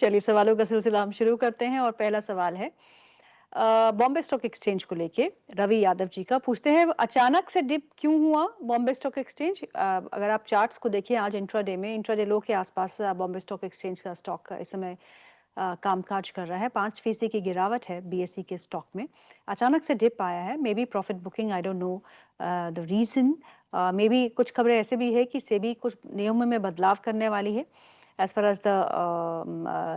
चलिए सवालों का सिलसिला हम शुरू करते हैं और पहला सवाल है बॉम्बे स्टॉक एक्सचेंज को लेके रवि यादव जी का पूछते हैं अचानक से डिप क्यों हुआ बॉम्बे स्टॉक एक्सचेंज। अगर आप चार्ट्स को देखिए आज इंट्राडे लो के आसपास बॉम्बे स्टॉक एक्सचेंज का स्टॉक का इस समय कामकाज कर रहा है। 5% की गिरावट है बीएसई के स्टॉक में। अचानक से डिप आया है, maybe profit booking, I don't know the reason. Maybe कुछ खबरें ऐसे भी है कि सेबी कुछ नियमों में बदलाव करने वाली है as far as the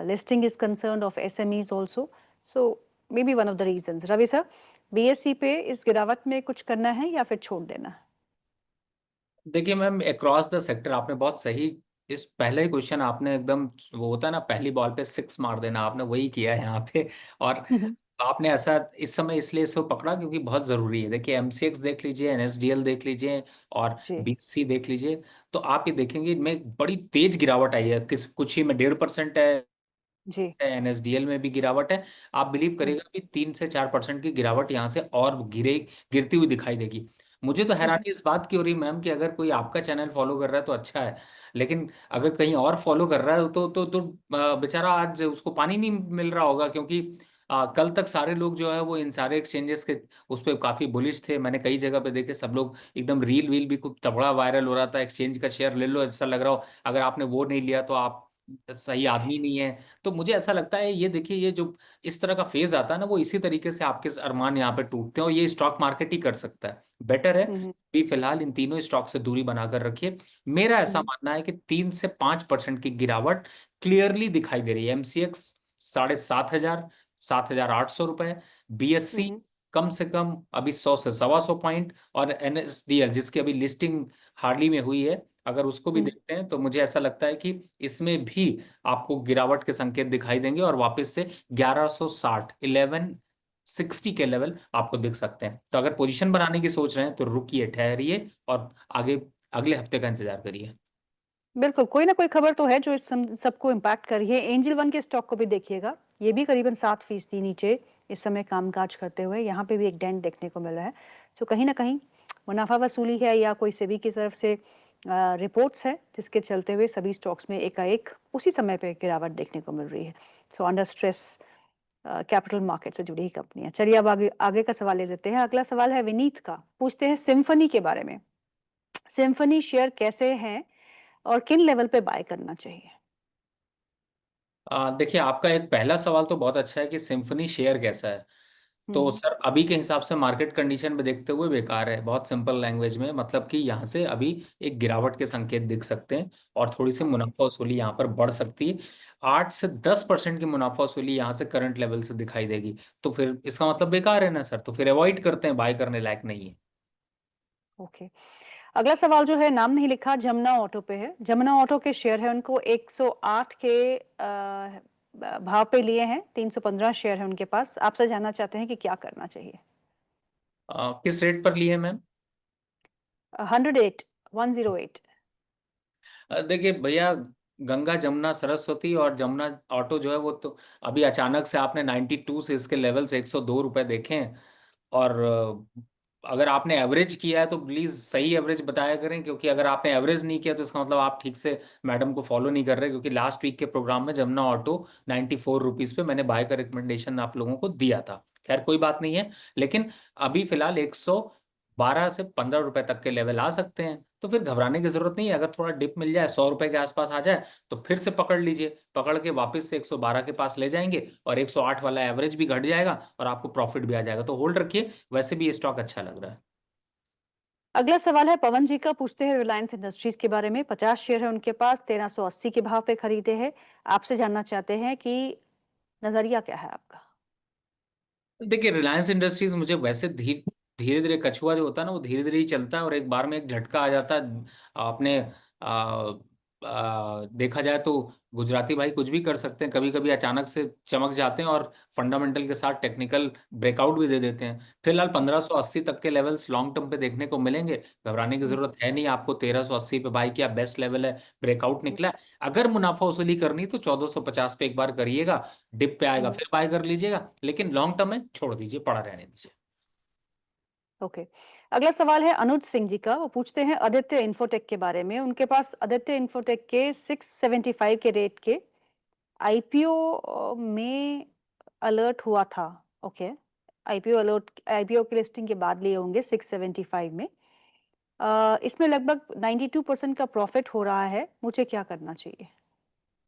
listing is concerned of SMEs also. So maybe one of the reasons. Ravi sir, BSE पे इस गिरावट में कुछ करना है या फिर छोड़ देना है? देखिए मैम, अक्रॉस द सेक्टर आपने बहुत सही, इस पहले ही क्वेश्चन आपने एकदम, वो होता है ना पहली बॉल पे सिक्स मार देना, आपने वही किया है यहाँ पे। और आपने ऐसा इस समय इसलिए इसको पकड़ा क्योंकि बहुत जरूरी है। देखिए एमसीएक्स देख लीजिए, एनएसडीएल देख लीजिए और जी बीएससी देख लीजिए, तो आप ये देखेंगे इनमें बड़ी तेज गिरावट आई है। किस कुछ ही में 1.5% है, जी। एनएसडीएल में भी गिरावट है। आप बिलीव हम्म, करेगा कि 3 से 4% की गिरावट यहाँ से और गिरती हुई दिखाई देगी। मुझे तो हम्म, हैरानी इस बात की हो रही मैम कि अगर कोई आपका चैनल फॉलो कर रहा है तो अच्छा है, लेकिन अगर कहीं और फॉलो कर रहा है तो बेचारा आज उसको पानी नहीं मिल रहा होगा, क्योंकि कल तक सारे लोग जो है वो इन सारे एक्सचेंजेस के उस पर काफी बुलिश थे। मैंने कई जगह पे देखे, सब लोग एकदम रील वील भी खूब तगड़ा वायरल हो रहा था, एक्सचेंज का शेयर ले लो, ऐसा लग रहा हो अगर आपने वो नहीं लिया तो आप सही आदमी नहीं है। तो मुझे ऐसा लगता है, ये देखिए, ये जो इस तरह का फेज आता है ना, वो इसी तरीके से आपके अरमान यहाँ पे टूटते हैं, और ये स्टॉक मार्केट ही कर सकता है। बेटर है हम्म, भी फिलहाल इन तीनों स्टॉक से दूरी बनाकर रखिए। मेरा ऐसा हम्म, मानना है कि 3 से 5% की गिरावट क्लियरली दिखाई दे रही है। एमसीएक्स 7,500, 7,800 रुपए, बीएससी हम्म, कम से कम अभी 100 से 125 पॉइंट, और एनएसडीएल जिसकी अभी लिस्टिंग हार्डली में हुई है, अगर उसको भी हम्म, देखते हैं तो मुझे ऐसा लगता है कि इसमें भी आपको गिरावट के संकेत दिखाई देंगे, और वापस से 1160, 1160 के लेवल आपको दिख सकते हैं। तो अगर पोजीशन बनाने की सोच रहे हैं तो रुकिए, ठहरिए और आगे अगले हफ्ते का इंतजार करिए। बिल्कुल कोई ना कोई खबर तो है जो इस सबको इम्पैक्ट कर रही है। एंजल वन के स्टॉक को भी देखिएगा, ये भी करीबन 7% नीचे इस समय कामकाज करते हुए, यहाँ पे भी एक डेंट देखने को मिल रहा है। तो कहीं ना कहीं मुनाफा वसूली है या कोई सेबी की तरफ से रिपोर्ट्स है जिसके चलते हुए सभी स्टॉक्स में एकाएक उसी समय पे गिरावट देखने को मिल रही है। So under stress capital market से जुड़ी ही कंपनियां। चलिए अब आगे आगे का सवाल ले लेते हैं। अगला सवाल है विनीत का, पूछते हैं सिम्फनी के बारे में। सिम्फनी शेयर कैसे हैं और किन लेवल पे बाय करना चाहिए? देखिए, आपका एक पहला सवाल तो बहुत अच्छा है कि सिम्फनी शेयर कैसा है। तो हम्म, सर अभी के हिसाब से मार्केट कंडीशन में देखते हुए बेकार है, बहुत सिंपल लैंग्वेज में, मतलब कि यहाँ से अभी एक गिरावट के संकेत दिख सकते हैं और थोड़ी सी ओके। मुनाफा वसूली यहाँ पर बढ़ सकती है। 8 से 10% की मुनाफा वसूली यहाँ से करंट लेवल से दिखाई देगी, तो फिर इसका मतलब बेकार है ना सर, तो फिर अवॉइड करते हैं, बाय करने लायक नहीं है। ओके, अगला सवाल जो है नाम नहीं लिखा, जमुना ऑटो पे है। जमुना ऑटो के शेयर है, उनको 108 के भाव पे लिए हैं, 315 शेयर है उनके पास। आपसे जानना चाहते हैं कि क्या करना चाहिए? किस रेट पर लिए मैम? 108, 108। देखिए भैया, गंगा जमुना सरस्वती और जमुना ऑटो जो है वो तो अभी अचानक से आपने 92 से इसके लेवल से 102 रुपए देखे हैं। और अगर आपने एवरेज किया है तो प्लीज सही एवरेज बताया करें, क्योंकि अगर आपने एवरेज नहीं किया तो इसका मतलब आप ठीक से मैडम को फॉलो नहीं कर रहे, क्योंकि लास्ट वीक के प्रोग्राम में जमुना ऑटो 94 रुपीज पे मैंने बाय का रिकमेंडेशन आप लोगों को दिया था। खैर कोई बात नहीं है, लेकिन अभी फिलहाल 112 से 15 रुपए तक के लेवल आ सकते हैं, तो फिर घबराने की जरूरत नहीं है। अगर थोड़ा डिप मिल जाए, 100 रुपए के आसपास आ जाए, तो फिर से पकड़ लीजिए, पकड़ के वापस से 112 के पास ले जाएंगे और 108 वाला एवरेज भी घट जाएगा और आपको प्रॉफिट भी आ जाएगा, तो होल्ड रखिए। वैसे भी ये स्टॉक अच्छा लग रहा है। अगला सवाल है पवन जी का, पूछते हैं रिलायंस इंडस्ट्रीज के बारे में। 50 शेयर है उनके पास, 1380 के भाव पे खरीदे हैं। आपसे जानना चाहते हैं कि नजरिया क्या है आपका? देखिए रिलायंस इंडस्ट्रीज मुझे वैसे धीरे धीरे, कछुआ जो होता है ना वो धीरे धीरे ही चलता है, और एक बार में एक झटका आ जाता है। आपने देखा जाए तो गुजराती भाई कुछ भी कर सकते हैं, कभी कभी अचानक से चमक जाते हैं और फंडामेंटल के साथ टेक्निकल ब्रेकआउट भी दे देते हैं। फिलहाल जी। 1580 तक के लेवल्स लॉन्ग टर्म पे देखने को मिलेंगे, घबराने की हम्म, जरूरत है नहीं। आपको 1380 पे बाई किया, बेस्ट लेवल है, ब्रेकआउट हम्म, निकला है। अगर मुनाफा वसूली करनी तो 1450 पे एक बार करिएगा, डिप पे आएगा हम्म। फिर बाय कर लीजिएगा, लेकिन लॉन्ग टर्म में छोड़ दीजिए, पड़ा रहने दीजिए। ओके, अगला सवाल है अनुज सिंह जी का। वो पूछते हैं आदित्य इंफोटेक के बारे में। उनके पास आदित्य इंफोटेक के 675 के रेट के आईपीओ में अलर्ट हुआ था। ओके, आईपीओ की लिस्टिंग के बाद लिए होंगे 675 में। इसमें लगभग 92% का प्रॉफिट हो रहा है, मुझे क्या करना चाहिए?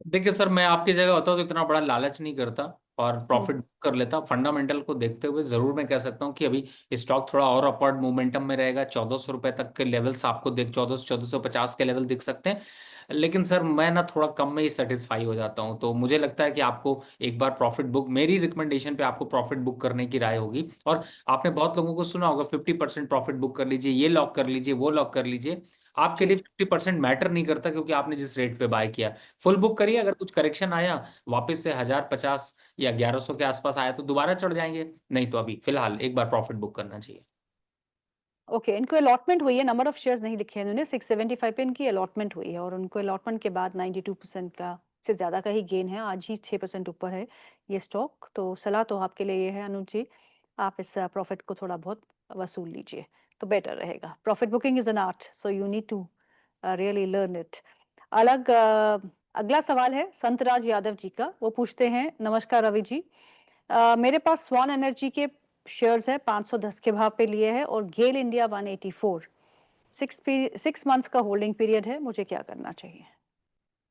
देखिए सर, मैं आपकी जगह होता तो इतना बड़ा लालच नहीं करता और हम्म। प्रॉफिट कर लेता। फंडामेंटल को देखते हुए जरूर मैं कह सकता हूँ कि अभी स्टॉक थोड़ा और अपवर्ड मोमेंटम में रहेगा। 1400 रुपए तक के लेवल्स आपको देख, 1450 के लेवल दिख सकते हैं। लेकिन सर मैं ना थोड़ा कम में ही सेटिस्फाई हो जाता हूँ, तो मुझे लगता है कि आपको एक बार प्रॉफिट बुक, मेरी रिकमेंडेशन पे आपको प्रॉफिट बुक करने की राय होगी। और आपने बहुत लोगों को सुना होगा 50% प्रॉफिट बुक कर लीजिए, ये लॉक कर लीजिए, वो लॉक कर लीजिए। आपके जी। लिए 50% मैटर नहीं करता, क्योंकि आपने जिस रेट पे बाय किया। फुल बुक करिए, अगर कुछ करेक्शन आया, वापस से 1050 या 1100 के आसपास आया तो दोबारा चढ़ जाएंगे, नहीं तो अभी फिलहाल एक बार प्रॉफिट बुक करना चाहिए। ओके, इनको अलॉटमेंट हुई है, नंबर ऑफ शेयर्स नहीं लिखे हैं इन्होंने, 675 पे इनकी अलॉटमेंट हुई है और उनको अलॉटमेंट के बाद 92% का से ज़्यादा का ही गेन है। आज ही 6% ऊपर है ये स्टॉक। तो सलाह तो आपके लिए ये है अनुज जी, आप इस प्रॉफिट को थोड़ा बहुत वसूल लीजिए तो बेटर रहेगा। Profit booking is an art, so you need to really learn it. अगला सवाल है संतराज यादव जी का। वो पूछते हैं, नमस्कार रवि जी, मेरे पास स्वान एनर्जी के शेयर्स है, 510 के भाव पे लिए हैं और गेल इंडिया 184, 6 मंथ्स का होल्डिंग पीरियड है, मुझे क्या करना चाहिए?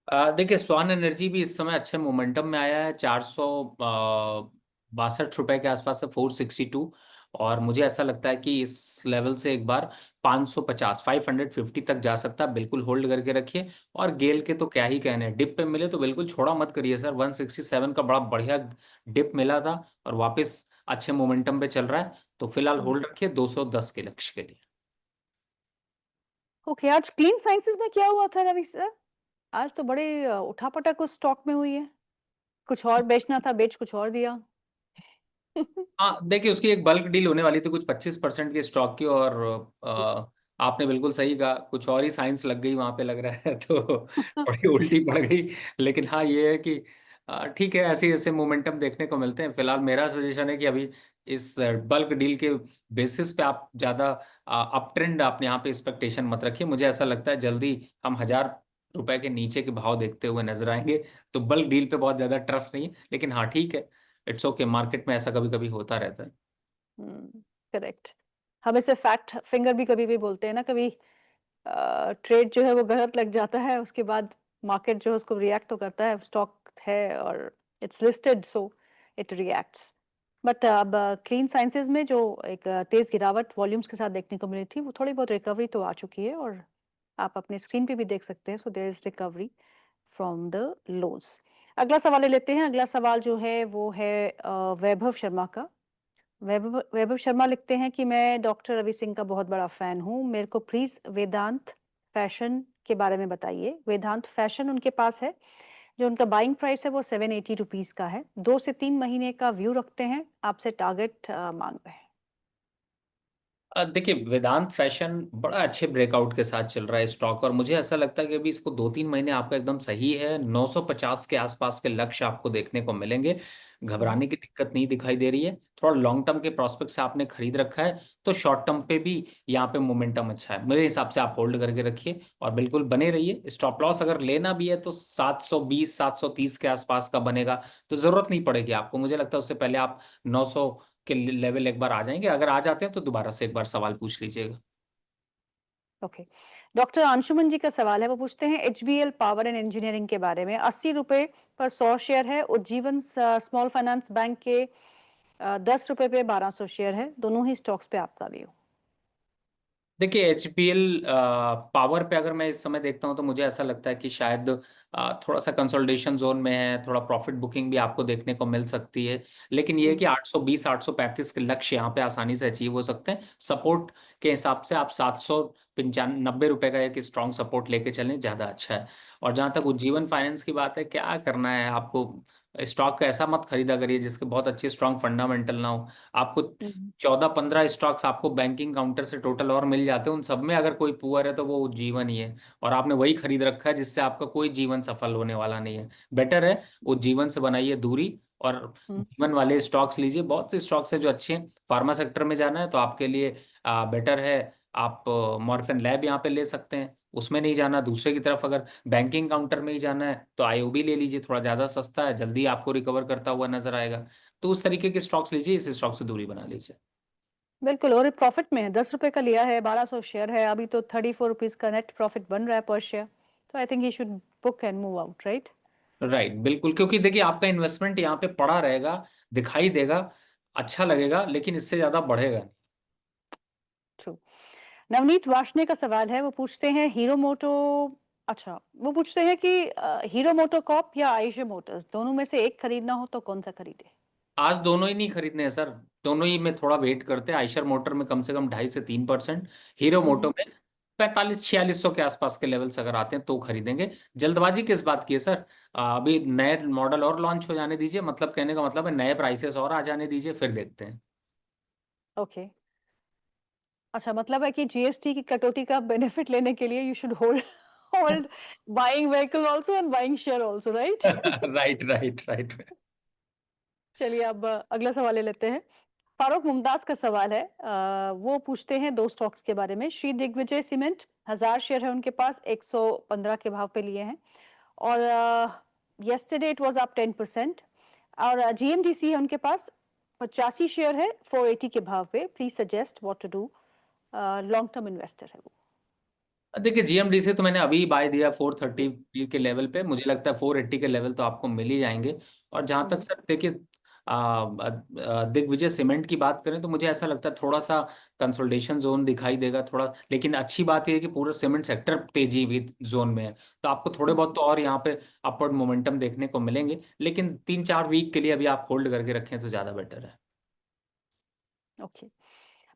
देखिए, स्वान एनर्जी भी इस समय अच्छे मोमेंटम में आया है। 462 रुपए के आसपास से 462। और मुझे ऐसा लगता है कि इस लेवल से एक बार 550, 550 तक जा सकता है। बिल्कुल होल्ड करके रखिए। और गेल के तो क्या ही कहने हैं, डिप पे मिले तो बिल्कुल छोड़ा मत करिए सर। 167 का बड़ा बढ़िया डिप मिला था और वापस अच्छे मोमेंटम पे चल रहा है, तो फिलहाल हम्म। होल्ड रखिए 210 के लक्ष्य के लिए। ओके, आज क्लीन साइंसेज में क्या हुआ था रवि सर? आज तो बड़े उठापटक उस स्टॉक में हुई है, कुछ और बेचना था, बेच कुछ और दिया। हाँ देखिए, उसकी एक बल्क डील होने वाली थी कुछ 25% के स्टॉक की, और आपने बिल्कुल सही कहा, कुछ और ही साइंस लग गई वहां पे लग रहा है तो थोड़ी उल्टी पड़ गई। लेकिन हाँ, ये है कि ठीक है, ऐसे ऐसे मोमेंटम देखने को मिलते हैं। फिलहाल मेरा सजेशन है कि अभी इस बल्क डील के बेसिस पे आप ज्यादा अप ट्रेंड आप यहाँ पे एक्सपेक्टेशन मत रखिए। मुझे ऐसा लगता है जल्दी हम 1000 रुपए के नीचे के भाव देखते हुए नजर आएंगे। तो बल्क डील पे बहुत ज्यादा ट्रस्ट नहीं है, लेकिन हाँ ठीक है, इट्स ओके, मार्केट में ऐसा कभी कभी होता रहता है। करेक्ट। हम इसे फैक्ट फिंगर भी कभी भी बोलते हैं ना, कभी ट्रेड जो है वो गलत लग जाता है, उसके बाद मार्केट जो है उसको रिएक्ट तो करता है, स्टॉक है और it's listed so it reacts. But अब क्लीन साइंसेज में जो एक तेज गिरावट वॉल्यूम्स के साथ देखने को मिली थी, वो थोड़ी बहुत रिकवरी तो आ चुकी है और आप अपने स्क्रीन पे भी देख सकते हैं। So there is recovery from the lows. अगला सवाल ले लेते हैं। अगला सवाल जो है वो है वैभव शर्मा का। वैभव वैभव शर्मा लिखते हैं कि मैं डॉक्टर रवि सिंह का बहुत बड़ा फैन हूँ, मेरे को प्लीज वेदांत फैशन के बारे में बताइए। वेदांत फैशन उनके पास है, जो उनका बाइंग प्राइस है वो 780 रुपीज का है, 2 से 3 महीने का व्यू रखते हैं, आपसे टारगेट मांग रहे हैं। देखिए, वेदांत फैशन बड़ा अच्छे ब्रेकआउट के साथ चल रहा है स्टॉक, और मुझे ऐसा लगता है कि अभी इसको 2-3 महीने आपका एकदम सही है। 950 के आसपास के लक्ष्य आपको देखने को मिलेंगे। हम्म। घबराने की दिक्कत नहीं दिखाई दे रही है। थोड़ा लॉन्ग टर्म के प्रोस्पेक्ट से आपने खरीद रखा है, तो शॉर्ट टर्म पे भी यहाँ पे मोमेंटम अच्छा है। मेरे हिसाब से आप होल्ड करके रखिए और बिल्कुल बने रहिए। स्टॉप लॉस अगर लेना भी है तो 720 730 के आसपास का बनेगा, तो जरूरत नहीं पड़ेगी आपको। मुझे लगता है उससे पहले आप 900 के लेवल एक बार आ जाएंगे। अगर आ जाते हैं तो दोबारा से एक बार सवाल पूछ लीजिएगा। ओके। डॉक्टर अंशुमन जी का सवाल है, वो पूछते हैं एचबीएल पावर एंड इंजीनियरिंग के बारे में। 80 रुपए पर 100 शेयर है। उज्जीवन स्मॉल फाइनेंस बैंक के 10 रुपए पे 1200 शेयर है। दोनों ही स्टॉक्स पे आपका व्यू? देखिए, एचपीएल पावर पे अगर मैं इस समय देखता हूं तो मुझे ऐसा लगता है कि शायद थोड़ा सा कंसोलिडेशन जोन में है। थोड़ा प्रॉफिट बुकिंग भी आपको देखने को मिल सकती है। लेकिन ये है कि 820 835 के लक्ष्य यहाँ पे आसानी से अचीव हो सकते हैं। सपोर्ट के हिसाब से आप 795 रुपए का एक स्ट्रॉन्ग सपोर्ट लेके चलें, ज़्यादा अच्छा है। और जहाँ तक उज्जीवन फाइनेंस की बात है, क्या करना है आपको, स्टॉक का ऐसा मत खरीदा करिए जिसके बहुत अच्छे स्ट्रॉन्ग फंडामेंटल ना हो। आपको हम्म। 14-15 स्टॉक्स आपको बैंकिंग काउंटर से टोटल और मिल जाते हैं, उन सब में अगर कोई पुअर है तो वो उज्जीवन ही है। और आपने वही खरीद रखा है जिससे आपका कोई जीवन सफल होने वाला नहीं है। बेटर है उज्जीवन से बनाइए दूरी और हम्म। जीवन वाले स्टॉक्स लीजिए। बहुत से स्टॉक्स है जो अच्छे हैं। फार्मा सेक्टर में जाना है तो आपके लिए बेटर है, आप मॉर्फिन लैब यहाँ पे ले सकते हैं। उसमें नहीं जाना, दूसरे की तरफ अगर बैंकिंग काउंटर में ही जाना है तो आईओबी ले लीजिए, थोड़ा ज़्यादा सस्ता है, जल्दी आपको रिकवर करता हुआ नजर आएगा। तो उस तरीके के स्टॉक्स लीजिए, इस स्टॉक से दूरी बना लीजिए। बिल्कुल, और ये प्रॉफिट में है, 10 रुपए का लिया है, 1200 शेयर है, अभी तो 34 रुपीज का नेट प्रॉफिट बन रहा है पर शेयर। तो I think he should book and move out, right? Right, बिल्कुल, क्योंकि देखिए आपका इन्वेस्टमेंट यहाँ पे पड़ा रहेगा, दिखाई देगा, अच्छा लगेगा, लेकिन इससे ज्यादा बढ़ेगा नहीं। ट्रू। नवनीत वार्ष्णे का सवाल है, वो पूछते हैं हीरो मोटो, अच्छा, वो पूछते हैं कि हीरो मोटो कॉर्प या आइशर मोटर्स, दोनों में से एक खरीदना हो तो कौन सा खरीदे? आज दोनों ही नहीं खरीदने हैं सर, दोनों ही में थोड़ा वेट करते हैं। आयशर मोटर में कम से कम 2.5 से 3%, हीरो मोटो हम्म। में 45-4600 के आसपास के लेवल्स अगर आते हैं तो खरीदेंगे। जल्दबाजी किस बात की है सर? अभी नए मॉडल और लॉन्च हो जाने दीजिए, मतलब कहने का मतलब है नए प्राइसेस और आ जाने दीजिए, फिर देखते हैं। ओके। अच्छा, मतलब है कि जीएसटी की कटौती का बेनिफिट लेने के लिए you should hold hold buying vehicle also and buying share also, right? Right right right. चलिए अब अगला सवाल ले लेते हैं। फारूक मुमताज का सवाल है, वो पूछते हैं दो स्टॉक्स के बारे में। श्री दिग्विजय सीमेंट, 1000 शेयर है उनके पास, 115 के भाव पे लिए हैं, और यस्टरडे इट वाज अप 10%। और जीएमडीसी है उनके पास, 85 शेयर है, 480 के भाव पे। Please suggest what to do. Long term investor है वो। देखिए जीएमडीसी तो मैंने अभी बाय दिया 430 के लेवल पे, मुझे लगता है 480 के लेवल तो आपको मिल ही जाएंगे। और जहां तक हम्म। सर देखिए दिग्विजय सीमेंट की बात करें तो मुझे ऐसा लगता है थोड़ा सा कंसोलिडेशन जोन दिखाई देगा थोड़ा, लेकिन अच्छी बात यह है कि पूरा सीमेंट सेक्टर तेजी भी जोन में है, तो आपको थोड़े हम्म। बहुत तो और यहाँ पे अपवर्ड मोमेंटम देखने को मिलेंगे, लेकिन 3-4 वीक के लिए अभी आप होल्ड करके रखें तो ज्यादा बेटर है। ओके।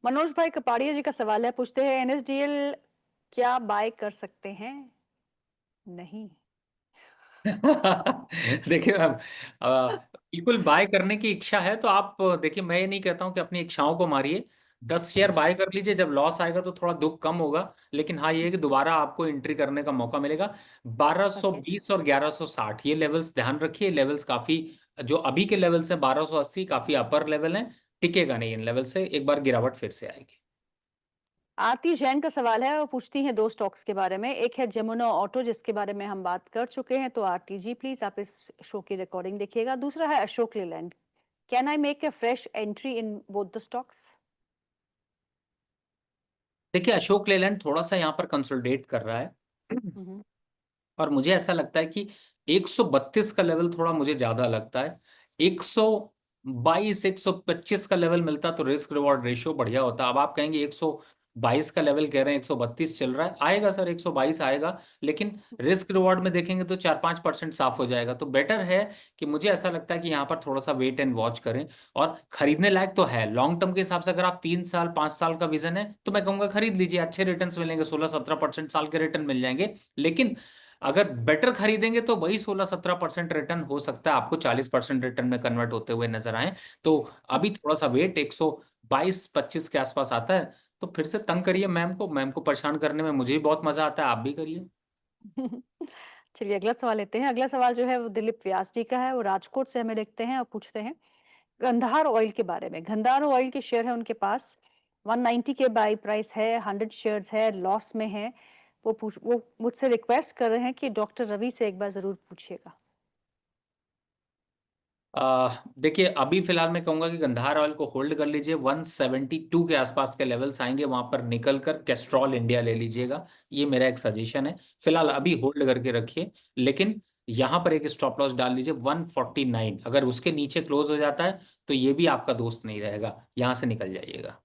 मनोज भाई कपाड़िया जी का सवाल है, पूछते हैं एनएसडीएल क्या बाय कर सकते हैं? नहीं। देखिए अब बिल्कुल बाय करने की इच्छा है तो आप देखिए, मैं ये नहीं कहता हूं कि अपनी इच्छाओं को मारिए, 10 शेयर बाय कर लीजिए, जब लॉस आएगा तो थोड़ा दुख कम होगा, लेकिन हाँ ये है कि दोबारा आपको एंट्री करने का मौका मिलेगा। ओके। 1220 और 1160 ये लेवल्स ध्यान रखिए, लेवल्स काफी, जो अभी के लेवल्स हैं 1280 काफी अपर लेवल हैं, टिकेगा नहीं इन लेवल से, एक बार गिरावट फिर से आएगी। आरती जैन का सवाल है, वो पूछती हैं दो स्टॉक्स के बारे में। एक है जमुना ऑटो, जिसके बारे में हम बात कर चुके हैं, तो आरती जी प्लीज आप इस शो की रिकॉर्डिंग देखिएगा। दूसरा है Ashok Leyland, can I make a fresh entry in both the stocks? देखिए अशोक लेलैंड थोड़ा सा यहाँ पर कंसोलिडेट कर रहा है, और मुझे ऐसा लगता है कि 132 का लेवल थोड़ा मुझे ज्यादा लगता है। 122 125 का लेवल मिलता तो रिस्क रिवॉर्ड रेशियो बढ़िया होता। अब आप कहेंगे 122 का लेवल कह रहे हैं, 132 चल रहा है, आएगा सर 122 आएगा, लेकिन रिस्क रिवॉर्ड में देखेंगे तो 4-5% साफ हो जाएगा, तो बेटर है कि मुझे ऐसा लगता है कि यहाँ पर थोड़ा सा वेट एंड वॉच करें। और खरीदने लायक तो है लॉन्ग टर्म के हिसाब से, अगर आप 3 साल 5 साल का विजन है तो मैं कहूंगा खरीद लीजिए, अच्छे रिटर्न्स मिलेंगे, 16-17% साल के रिटर्न मिल जाएंगे। लेकिन अगर बेटर खरीदेंगे तो वही 16-17% रिटर्न हो सकता है आपको 40% रिटर्न में कन्वर्ट होते हुए नजर आए। तो अभी थोड़ा सा वेट 122-25 के आसपास आता है तो फिर से तंग करिए मैम को, मैम को परेशान करने में मुझे भी बहुत मजा आता है, आप भी करिए। चलिए अगला सवाल लेते हैं। अगला सवाल जो है वो दिलीप व्यास जी का है, वो राजकोट से हमें लिखते हैं और पूछते हैं गंधार ऑयल के बारे में। गंधार ऑयल के शेयर है उनके पास, 190 के बाई प्राइस है, 100 शेयर्स है, लॉस में है। वो मुझसे रिक्वेस्ट कर रहे हैं कि डॉक्टर रवि से एक बार जरूर पूछिएगा। देखिए अभी फिलहाल मैं कहूंगा कि गंधार ऑयल को होल्ड कर लीजिए, 172 के आसपास के लेवल्स आएंगे, वहां पर निकल कर कैस्ट्रॉल इंडिया ले लीजिएगा, ये मेरा एक सजेशन है। फिलहाल अभी होल्ड करके रखिए, लेकिन यहां पर एक स्टॉप लॉस डाल लीजिए 149, अगर उसके नीचे क्लोज हो जाता है तो ये भी आपका दोस्त नहीं रहेगा, यहां से निकल जाइएगा।